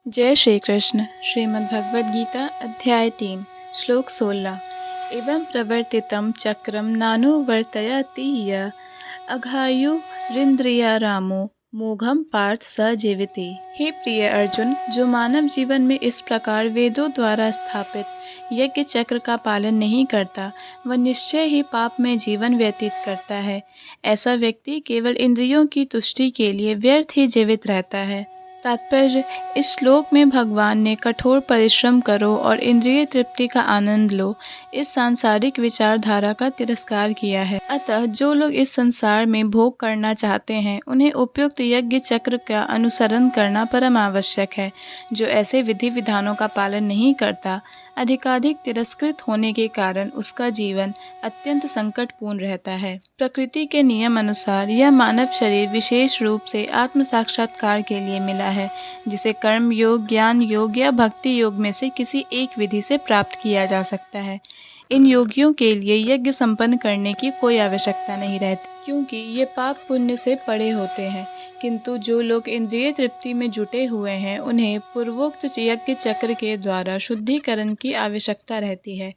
जय श्री कृष्ण। श्रीमद् भगवद गीता अध्याय 3 श्लोक 16। एवं प्रवर्तितं चक्रम नानुवर्तयति यः अघायुरिन्द्रियारामो मोघम पार्थ स जीविति। हे प्रिय अर्जुन, जो मानव जीवन में इस प्रकार वेदों द्वारा स्थापित यज्ञ चक्र का पालन नहीं करता, वह निश्चय ही पाप में जीवन व्यतीत करता है। ऐसा व्यक्ति केवल इंद्रियों की तुष्टि के लिए व्यर्थ ही जीवित रहता है। तात्पर्य: इस श्लोक में भगवान ने कठोर परिश्रम करो और इंद्रिय तृप्ति का आनंद लो इस सांसारिक विचारधारा का तिरस्कार किया है। अतः जो लोग इस संसार में भोग करना चाहते हैं, उन्हें उपयुक्त यज्ञ चक्र का अनुसरण करना परम आवश्यक है। जो ऐसे विधि विधानों का पालन नहीं करता, अधिकाधिक तिरस्कृत होने के कारण उसका जीवन अत्यंत संकटपूर्ण रहता है। प्रकृति के नियम अनुसार यह मानव शरीर विशेष रूप से आत्म साक्षात्कार के लिए मिला है, जिसे कर्म योग, ज्ञान योग या भक्ति योग में से किसी एक विधि से प्राप्त किया जा सकता है। इन योगियों के लिए यज्ञ संपन्न करने की कोई आवश्यकता नहीं रहती, क्योंकि ये पाप पुण्य से परे होते हैं। किंतु जो लोग इंद्रिय तृप्ति में जुटे हुए हैं, उन्हें पूर्वोक्त यज्ञ चक्र के द्वारा शुद्धिकरण की आवश्यकता रहती है।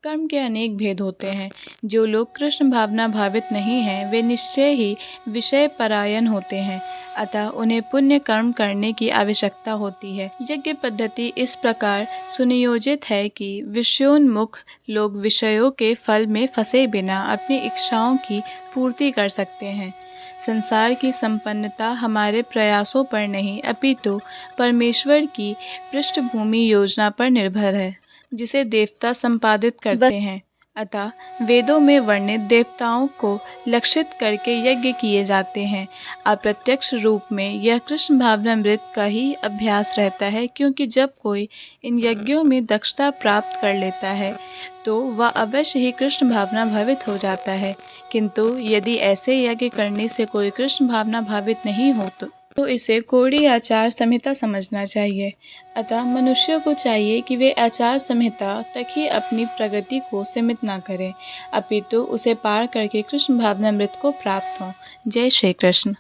कर्म के अनेक भेद होते हैं। जो लोग कृष्ण भावना भावित नहीं हैं, वे निश्चय ही विषय परायण होते हैं। अतः उन्हें पुण्य कर्म करने की आवश्यकता होती है। यज्ञ पद्धति इस प्रकार सुनियोजित है कि विषयोन्मुख लोग विषयों के फल में फंसे बिना अपनी इच्छाओं की पूर्ति कर सकते हैं। संसार की संपन्नता हमारे प्रयासों पर नहीं, अपितु परमेश्वर की पृष्ठभूमि योजना पर निर्भर है, जिसे देवता संपादित करते हैं। अतः वेदों में वर्णित देवताओं को लक्षित करके यज्ञ किए जाते हैं। अप्रत्यक्ष रूप में यह कृष्ण भावनामृत का ही अभ्यास रहता है, क्योंकि जब कोई इन यज्ञों में दक्षता प्राप्त कर लेता है तो वह अवश्य ही कृष्ण भावना भावित हो जाता है। किंतु यदि ऐसे यज्ञ करने से कोई कृष्ण भावना भावित नहीं हो तो इसे कोड़ी आचार संहिता समझना चाहिए। अतः मनुष्य को चाहिए कि वे आचार संहिता तक ही अपनी प्रगति को सीमित न करें, अपितु उसे पार करके कृष्ण भावनामृत को प्राप्त हों। जय श्री कृष्ण।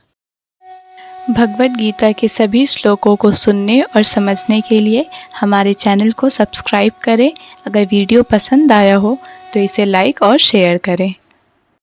भगवद गीता के सभी श्लोकों को सुनने और समझने के लिए हमारे चैनल को सब्सक्राइब करें। अगर वीडियो पसंद आया हो तो इसे लाइक और शेयर करें।